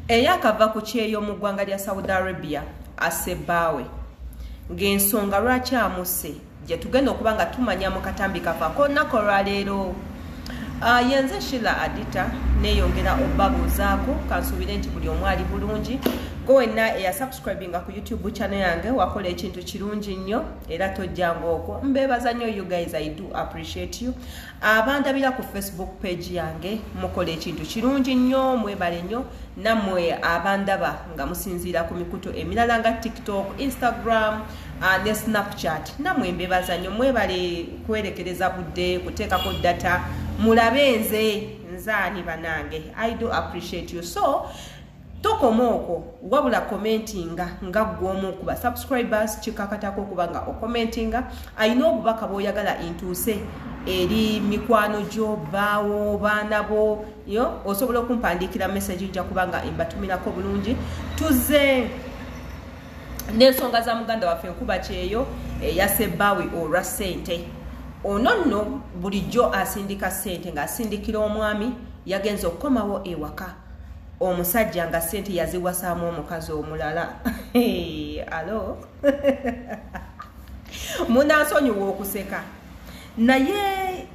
eyakava ku kyeyo mu ggwanga lya Saudi Arabia asebaawe ng'ensonga lwaki amuse gye tugenda okuba nga tumanya mu katambi kafa ko nnako lwaleero. Yenze Sheila Adita neeyongera obbabuuzaako kansuubire nti buli omu ali bulungi. Gwe wenna eyasubscribinga ku YouTube channel yange wakola ekintu kirungi nnyo era tojjanga okwo. Mbeebaza nnyo you guys, I do appreciate you. Abandabira ku Facebook page yange mukola ekintu kirungi nnyo, mwebale nnyo. Nammwe abandaba nga musinziira ku mikutu emirala nga TikTok, Instagram ne Snapchat, nammwe mbeebaza nnyo, mwebale kwerekereza budde kuteekako data mulabe nzaani banange. I do appreciate you. So tokomoko wabula commentinga nga gwomu kuba subscribers chikakatako kubanga o commentinga ayino obubaka boyagala intuuse eri mikwano gyo bawo banabo yo osobola okumpandikira message nja kubanga imbatumirako bulungi tuze n'ensonga za muganda waffe nkuba kyeyo yasebawi olwa ssente. Ono nno bulijjo asindika ssente ng'asindikira omwami yagenza okukomawo ewaka omusajja nga ssente yaziwasaamu omukazi omulala. Alo munansonyiwa okuseka naye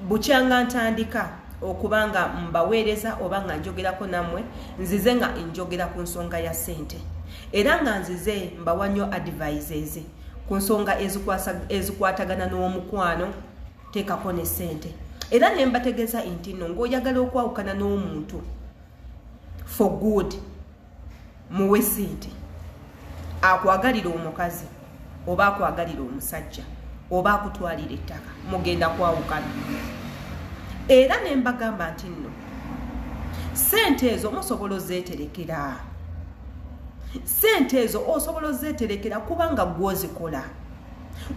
bukyanga ntandika okubanga mbaweereza oba nga njogerako nammwe nzize nga njogera ku nsonga ya ssente era nga nzize mbawa nnyo advices ku nsonga ezikwatagana n'omukwano teekako ne ssente era ne mbategeeza nti nno ng'oyagala okwawukana n'omuntu for good muwe ssente akwagalira omukazi oba akwagalira omusajja oba akutwalira ettaka mugenda kwawukana. Era ne mbagamba nti nno ssente ezo musobola ozeeterekera, ssente ezo osobola ozeeterekera kubanga gwozikola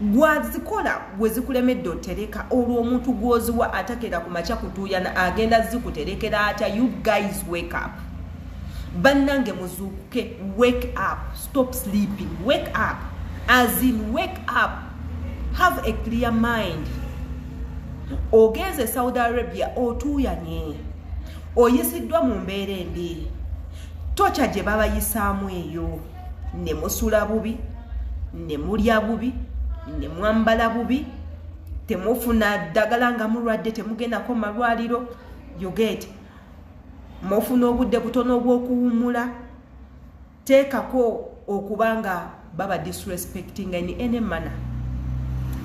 gwazikola bwe zikulemedde otereka olwo omuntu gwoziwa atakera ku makya kutuuyana agenda zikuterekera atya. You guys wake up bannange muzuukuke, wake up, stop sleeping, wake up, as in wake up, have a clear mind. Ogenze Saudi Arabia otuuyanye oyisiddwa mu mbeera embi tocha gye babayisaamu eyo ne musula bubi ne mulya bubi ne mwambala bubi temufuna ddagala nga mulwadde temugendako malwaliro. You get mufuna obudde butono obw'okuwummula teekako okubanga baba disrespecting in any manner.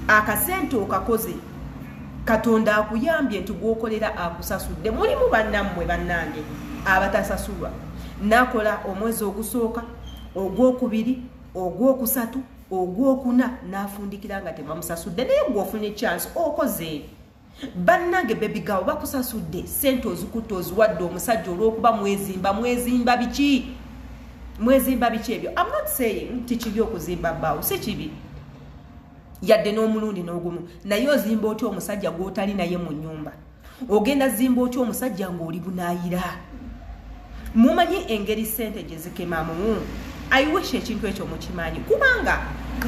Akasente okakoze Katonda akuyambye nti gwokolera akusasudde. Mulimu bannammwe bannange abatasasulwa nakola omwezi ogusooka ogwokubiri ogwokusatu ogwokuna n'afundikira nga tebamusasudde naye gwofunye chance okoze. Bannange baby girl bakusasudde ssente ozikutte oziwadde omusajja olw'okuba mwezimba biki ebyo. I'm not saying nti kibi okuzimba bbaawo, si kibi yadde n'omulundi n'ogumu, naye ozimba otya omusajja gw'otali naye mu nnyumba? Ogenda zimba otya omusajja ng'oli bunaayira? Mumanyi engeri ssente gye zikemamu. I wish ekintu ekyo mukimanyi kubanga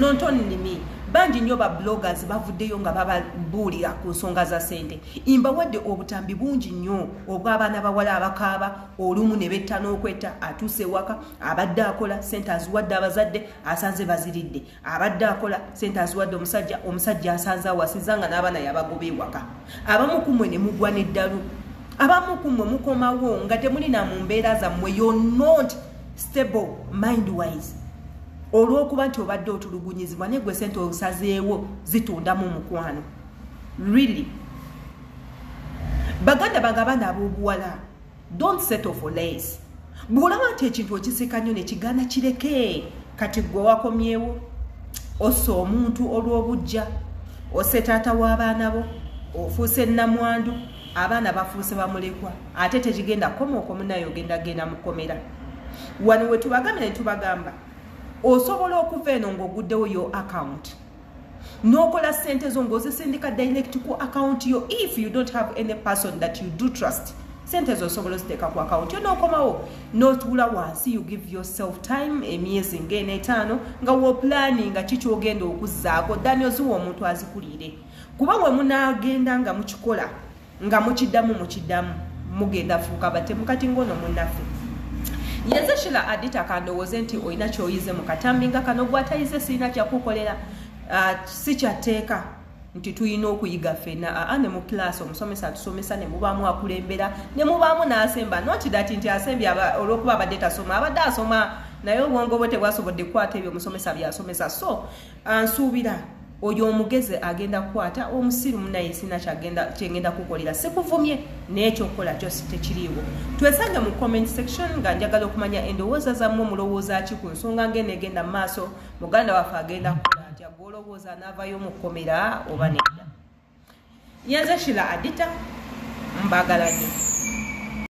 nontonnimi bangi nnyo ba bloggers bavuddeyo nga bababuulira ku nsonga za ssente. Imbawadde obutambi bungi nnyo obw'abaana bawala abakaaba olumu ne betta n'okwetta atuuse ewaka abadde akola ssente aziwadde abazadde asanze baziridde, abadde akola ssente aziwadde omusajja asanze awasiza nga n'abaana yabagoba ewaka. Abamu ku mmwe ne mugwa n'eddalu, abamu ku mmwe mukomawo nga temulina mu mbeera zammwe, you're not stable mind wise olw'okuba nti obadde otulugunyizibwa ne gwe ssente osazeewo zitundamu omukwano. Really baganda bange abaana ab'obuwala, don't settle for less. Bw'olaba nti ekintu okisika nnyo ne kigaana kireke, kati gwe wakomyewo ossa omuntu olw'obujja, osse taata w'abaana bo, ofuuse nnamwandu, abaana bafuuse bamulekwa, ate tekigenda koma okomunayo ogenda genda mukomera. Wano we tubagamba ne tubagamba osobola okuva eno ng'oguddewo yo account n'okola ssente zo ng'ozisindika direct ku account yo. If you don't have any person that you do trust, ssente zo osobola oziteeka ku account yo n'okomawo n'otuula wansi, you give yourself time emyezi ng'ena 5 nga woplaninga kiki ogenda okuzzaako ddani oziwa omuntu azikulire. Kuba bwe munaagenda nga mukikola nga mukiddamu mugenda fuuka batemukati ngono munnaffe. yenze Shila Adita kandowooze nti olina kyoyize mu katambi nga kano gwatayize sirina kyakukolera si kyateeka nti tuyina okuyiga ffenna ne mu class omusomesa atusomesa ne mubaamu akulembera ne mubaamu n'asemba not that nti asembye olw'okuba abadde tasoma abadde asoma naye obwongo bwe tebwasobodde kukwata ebyo omusomesa byasomesa so nsuubira oyo omugeze agenda kukwata omusirumu naye sina kyengenda kukolera sikuvumye n'ekyokukola kyo tekiriiwo twesange mu comment section nga njagala okumanya endowooza zammwe mulowooza ki ku nsonga ng'enegenda mu maaso muganda waffe agenda kukola atya gw'olowooza n'avayo mu kkomera oba nedda yenze Shila Adita mbagalanye